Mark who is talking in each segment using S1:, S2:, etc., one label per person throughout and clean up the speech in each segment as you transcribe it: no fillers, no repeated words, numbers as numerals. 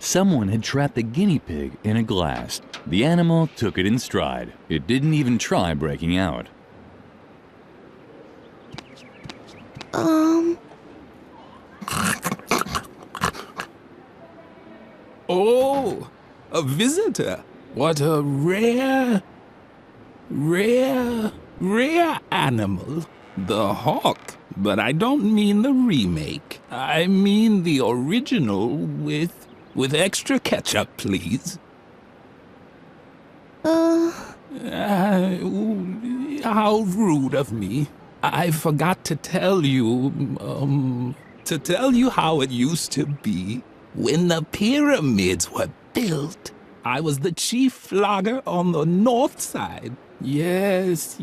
S1: Someone had trapped the guinea pig in a glass. The animal took it in stride. It didn't even try breaking out.
S2: Oh, a visitor. What a rare animal. The hawk. But I don't mean the remake. I mean the original with extra ketchup, please. How rude of me. I forgot to tell you, how it used to be. When the pyramids were built, I was the chief flogger on the north side. Yes,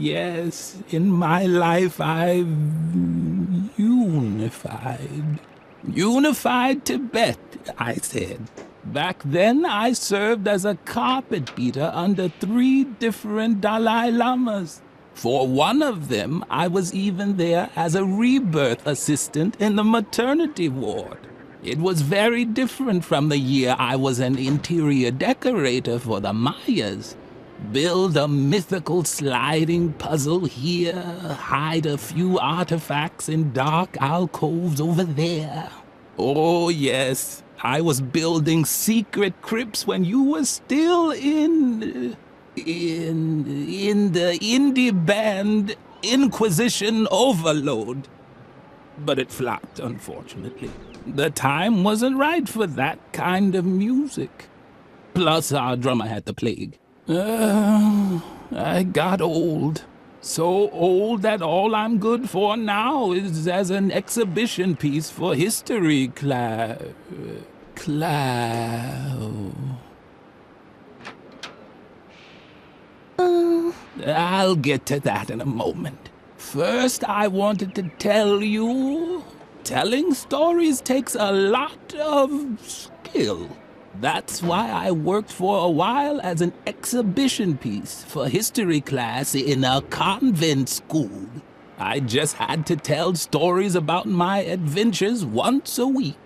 S2: in my life I've unified Tibet, I said. Back then I served as a carpet beater under 3 different Dalai Lamas. For one of them, I was even there as a rebirth assistant in the maternity ward. It was very different from the year I was an interior decorator for the Mayas. Build a mythical sliding puzzle here, hide a few artifacts in dark alcoves over there. Oh yes, I was building secret crypts when you were still in the indie band Inquisition Overload. But it flopped, unfortunately. The time wasn't right for that kind of music. Plus, our drummer had the plague. I got old. So old that all I'm good for now is as an exhibition piece for history class. I'll get to that in a moment. First, I wanted to tell you, telling stories takes a lot of skill. That's why I worked for a while as an exhibition piece for history class in a convent school. I just had to tell stories about my adventures once a week.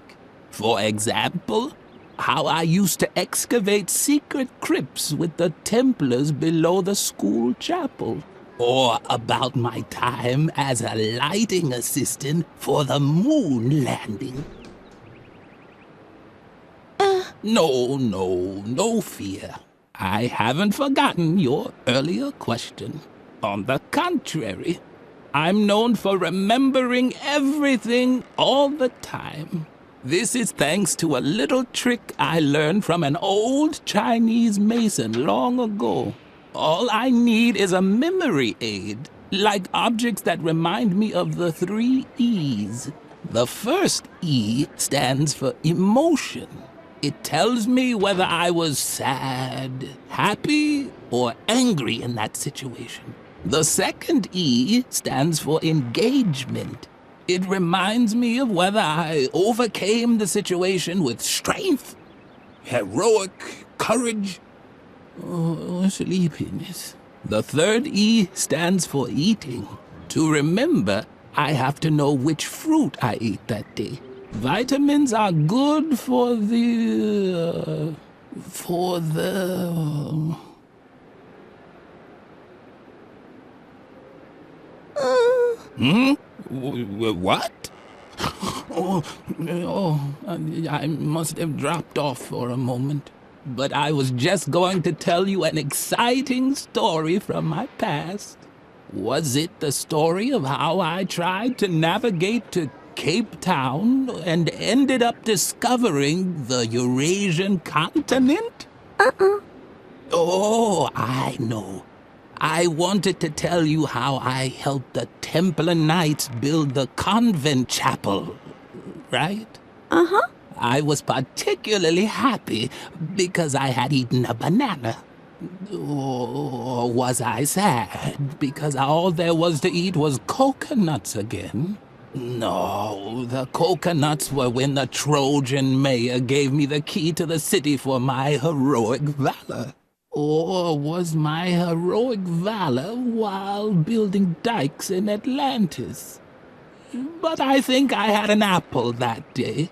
S2: For example, how I used to excavate secret crypts with the Templars below the school chapel. Or about my time as a lighting assistant for the moon landing. No fear. I haven't forgotten your earlier question. On the contrary, I'm known for remembering everything all the time. This is thanks to a little trick I learned from an old Chinese mason long ago. All I need is a memory aid, like objects that remind me of the 3 E's. The first E stands for emotion. It tells me whether I was sad, happy, or angry in that situation. The second E stands for engagement. It reminds me of whether I overcame the situation with strength, heroic courage, or sleepiness. The third E stands for eating. To remember, I have to know which fruit I ate that day. Vitamins are good for the... What? I must have dropped off for a moment. But I was just going to tell you an exciting story from my past. Was it the story of how I tried to navigate to Cape Town and ended up discovering the Eurasian continent? Oh, I know. I wanted to tell you how I helped the Templar Knights build the Convent chapel, right? I was particularly happy because I had eaten a banana. Or was I sad because all there was to eat was coconuts again? No, the coconuts were when the Trojan mayor gave me the key to the city for my heroic valor. Or was my heroic valor while building dikes in Atlantis? But I think I had an apple that day.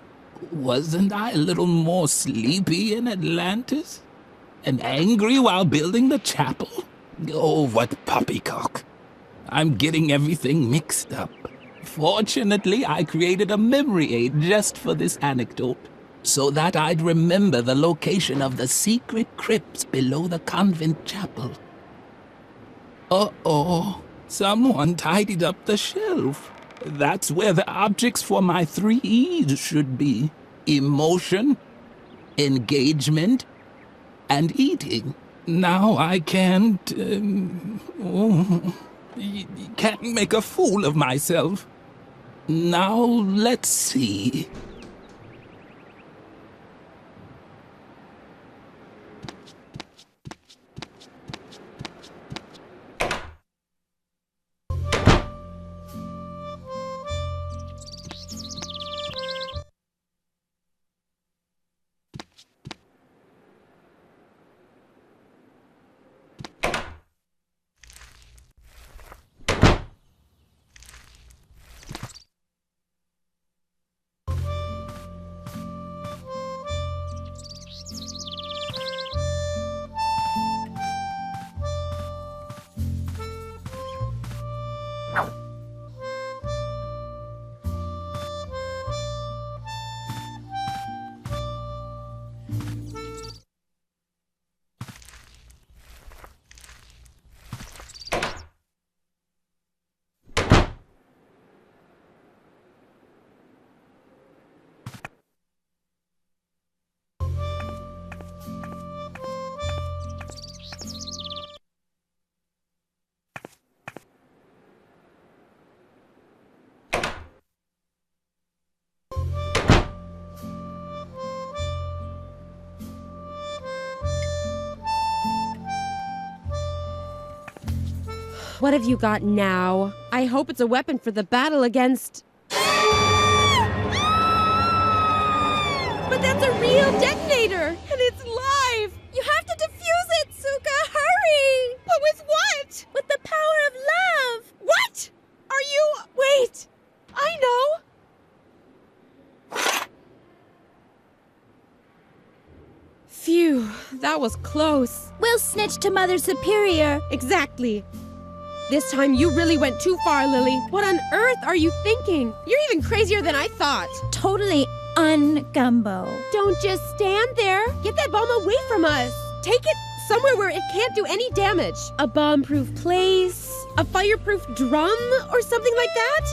S2: Wasn't I a little more sleepy in Atlantis? And angry while building the chapel? Oh, what poppycock. I'm getting everything mixed up. Fortunately, I created a memory aid just for this anecdote, so that I'd remember the location of the secret crypts below the convent chapel. Uh-oh, someone tidied up the shelf. That's where the objects for my 3 E's should be. Emotion, engagement, and eating. Now I can't make a fool of myself. Now let's see.
S3: What have you got now? I hope it's a weapon for the battle against... But that's a real detonator! And it's live! You have to defuse it, Suka! Hurry! But with what? With the power of love! What? Are you... Wait! I know! Phew, that was close.
S4: We'll snitch to Mother Superior.
S3: Exactly. This time you really went too far, Lily. What on earth are you thinking? You're even crazier than I thought.
S4: Totally un-gumbo.
S3: Don't just stand there. Get that bomb away from us. Take it somewhere where it can't do any damage. A bomb-proof place, a fireproof drum, or something like that?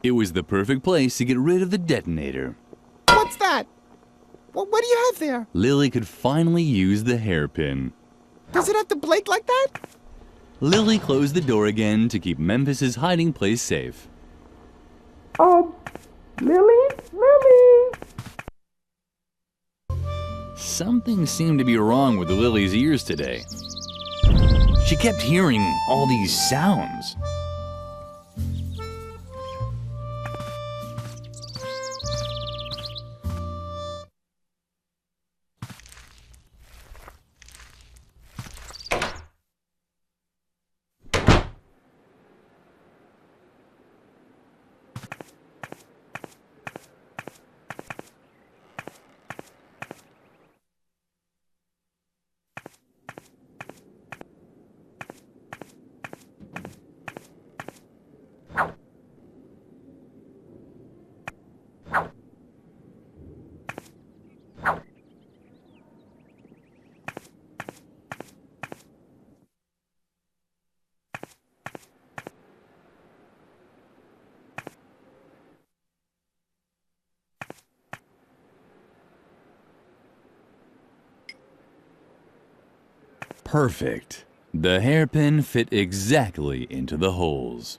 S1: It was the perfect place to get rid of the detonator.
S5: What's that? What do you have there?
S1: Lily could finally use the hairpin.
S5: Does it have to blink like that?
S1: Lily closed the door again to keep Memphis's hiding place safe.
S5: Lily?
S1: Something seemed to be wrong with Lily's ears today. She kept hearing all these sounds. Perfect. The hairpin fit exactly into the holes.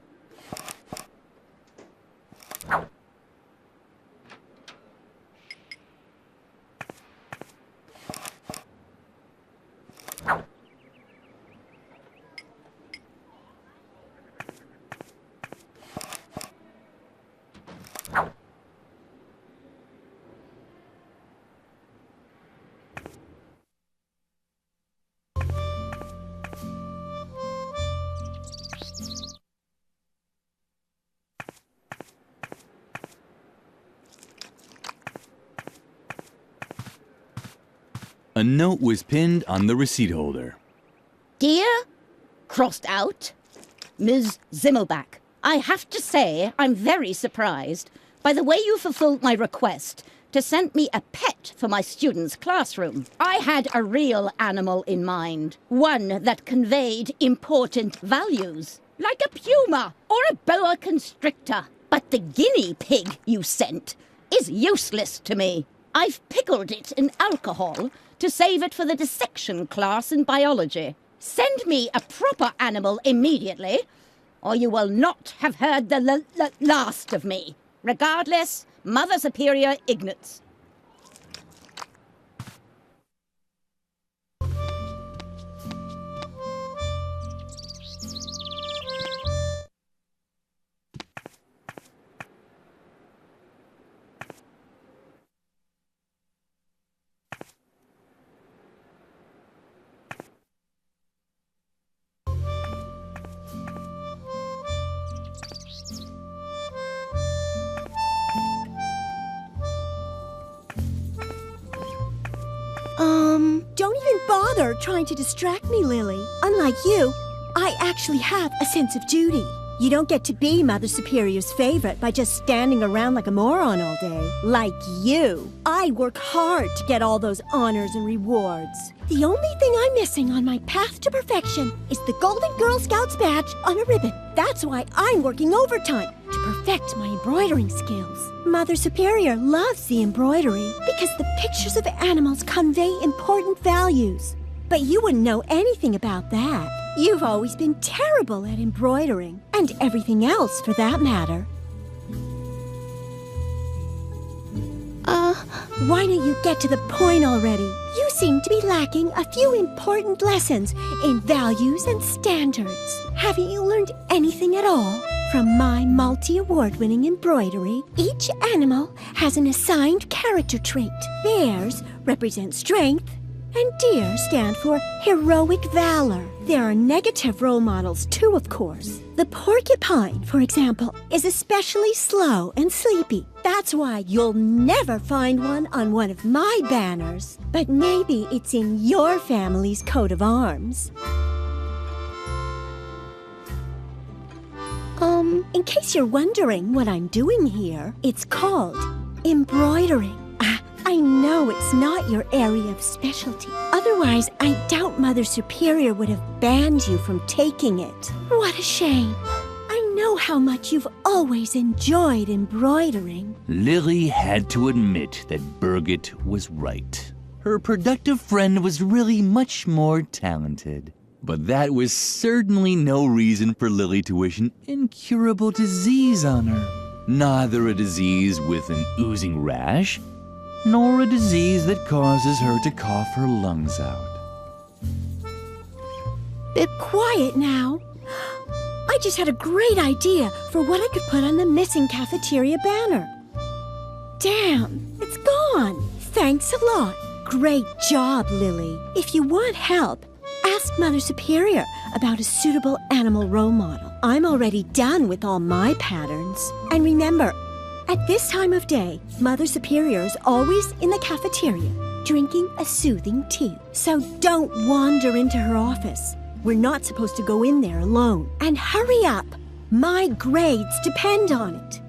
S1: A note was pinned on the receipt holder.
S6: Dear, crossed out, Ms. Zimmelbach, I have to say I'm very surprised by the way you fulfilled my request to send me a pet for my students' classroom. I had a real animal in mind, one that conveyed important values, like a puma or a boa constrictor. But the guinea pig you sent is useless to me. I've pickled it in alcohol to save it for the dissection class in biology. Send me a proper animal immediately, or you will not have heard the last of me. Regardless, Mother Superior Ignatz.
S7: Don't even bother trying to distract me, Lily. Unlike you, I actually have a sense of duty. You don't get to be Mother Superior's favorite by just standing around like a moron all day. Like you. I work hard to get all those honors and rewards. The only thing I'm missing on my path to perfection is the Golden Girl Scouts badge on a ribbon. That's why I'm working overtime to perfect my embroidering skills. Mother Superior loves the embroidery because the pictures of animals convey important values. But you wouldn't know anything about that. You've always been terrible at embroidering, and everything else for that matter. Why don't you get to the point already? You seem to be lacking a few important lessons in values and standards. Haven't you learned anything at all? From my multi-award-winning embroidery, each animal has an assigned character trait. Bears represent strength, and deer stand for heroic valor. There are negative role models too, of course. The porcupine, for example, is especially slow and sleepy. That's why you'll never find one on one of my banners. But maybe it's in your family's coat of arms. In case you're wondering what I'm doing here, it's called embroidering. I know it's not your area of specialty. Otherwise, I doubt Mother Superior would have banned you from taking it. What a shame. I know how much you've always enjoyed embroidering.
S1: Lily had to admit that Birgit was right. Her productive friend was really much more talented. But that was certainly no reason for Lily to wish an incurable disease on her. Neither a disease with an oozing rash, nor a disease that causes her to cough her lungs out.
S7: Bit quiet now. I just had a great idea for what I could put on the missing cafeteria banner. Damn, it's gone. Thanks a lot. Great job, Lily. If you want help, ask Mother Superior about a suitable animal role model. I'm already done with all my patterns. And remember, at this time of day, Mother Superior is always in the cafeteria, drinking a soothing tea. So don't wander into her office. We're not supposed to go in there alone. And hurry up! My grades depend on it.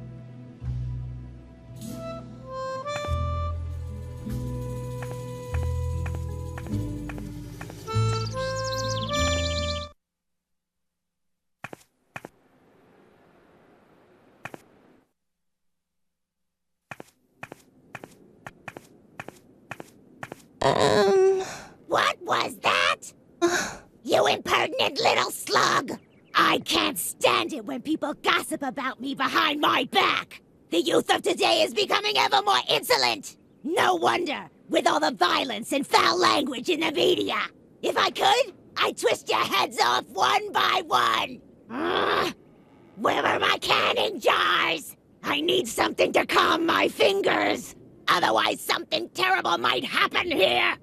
S8: What was that? You impertinent little slug! I can't stand it when people gossip about me behind my back! The youth of today is becoming ever more insolent! No wonder, with all the violence and foul language in the media! If I could, I'd twist your heads off one by one! Where are my canning jars? I need something to calm my fingers! Otherwise something terrible might happen here!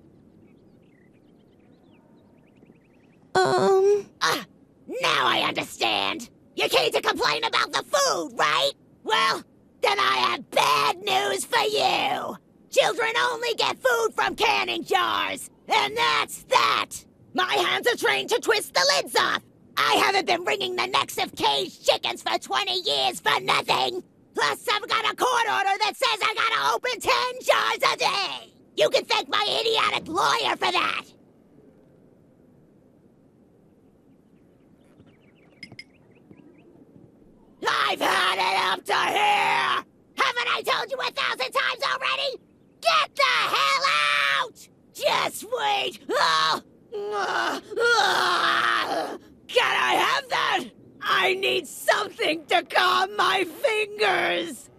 S8: Now I understand! You came to complain about the food, right? Well, then I have bad news for you! Children only get food from canning jars! And that's that! My hands are trained to twist the lids off! I haven't been wringing the necks of caged chickens for 20 years for nothing! Plus, I've got a court order that says I gotta open 10 jars a day! You can thank my idiotic lawyer for that! I've had it up to here! Haven't I told you 1,000 times already? Get the hell out! Just wait! Can I have that? I need something to calm my fingers!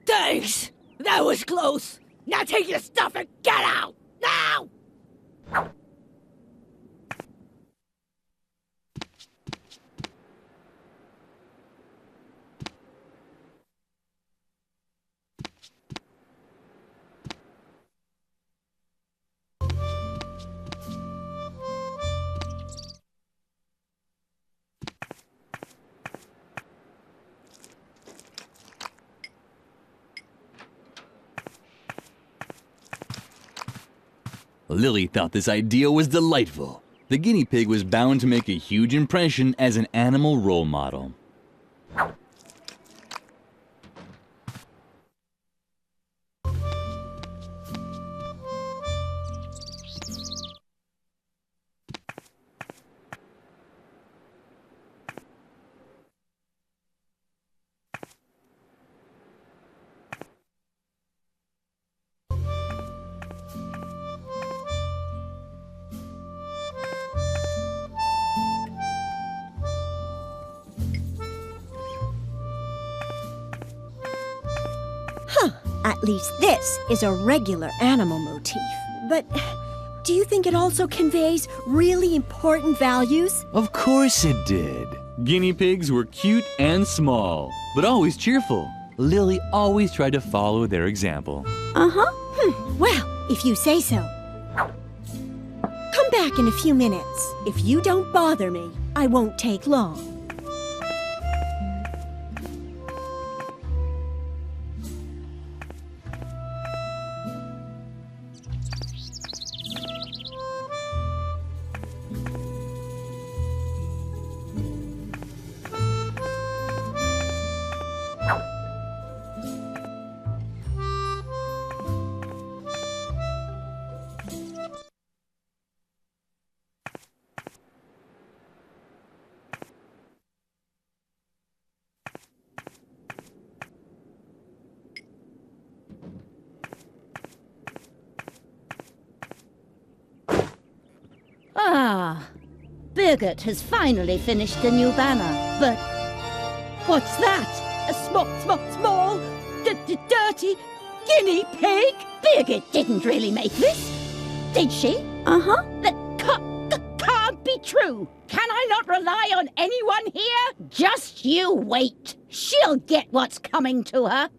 S8: Thanks! That was close! Now take your stuff and get out! Now!
S1: Lily thought this idea was delightful. The guinea pig was bound to make a huge impression as an animal role model.
S7: At least this is a regular animal motif. But do you think it also conveys really important values?
S1: Of course it did. Guinea pigs were cute and small, but always cheerful. Lily always tried to follow their example.
S7: Well, if you say so. Come back in a few minutes. If you don't bother me, I won't take long.
S6: Birgit has finally finished the new banner, but what's that? A small, dirty guinea pig? Birgit didn't really make this, did she? That can't be true. Can I not rely on anyone here? Just you wait. She'll get what's coming to her.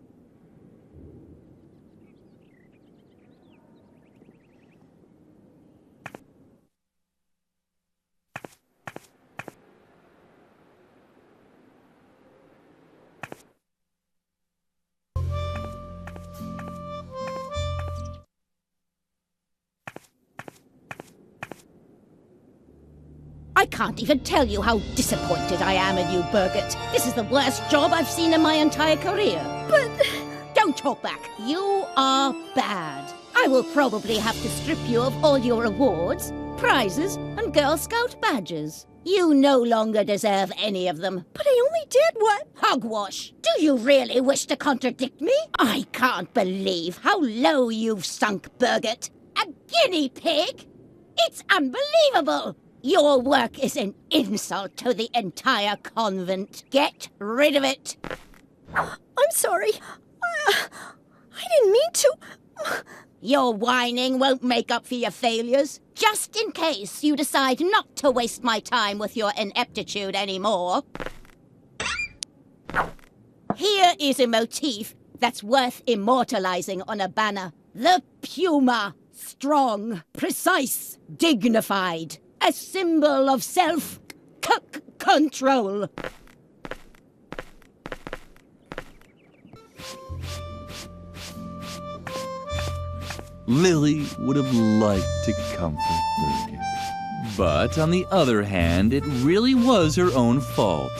S6: I can't even tell you how disappointed I am in you, Birgit. This is the worst job I've seen in my entire career. But don't talk back. You are bad. I will probably have to strip you of all your awards, prizes, and Girl Scout badges. You no longer deserve any of them.
S7: But I only did what?
S6: Hogwash! Do you really wish to contradict me? I can't believe how low you've sunk, Birgit. A guinea pig? It's unbelievable! Your work is an insult to the entire convent. Get rid of it.
S7: I'm sorry. I didn't mean to.
S6: Your whining won't make up for your failures. Just in case you decide not to waste my time with your ineptitude anymore. Here is a motif that's worth immortalizing on a banner. The puma. Strong, precise, dignified. A symbol of self-control.
S1: Lily would have liked to comfort Birgit. But on the other hand, it really was her own fault.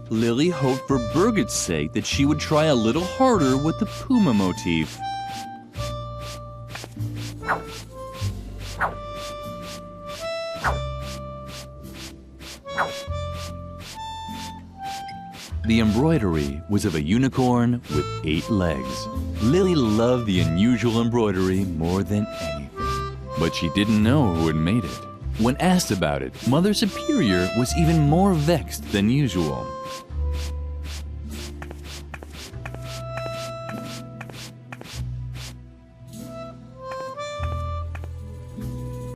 S1: Lily hoped for Birgit's sake that she would try a little harder with the puma motif. The embroidery was of a unicorn with 8 legs. Lily loved the unusual embroidery more than anything, but she didn't know who had made it. When asked about it, Mother Superior was even more vexed than usual.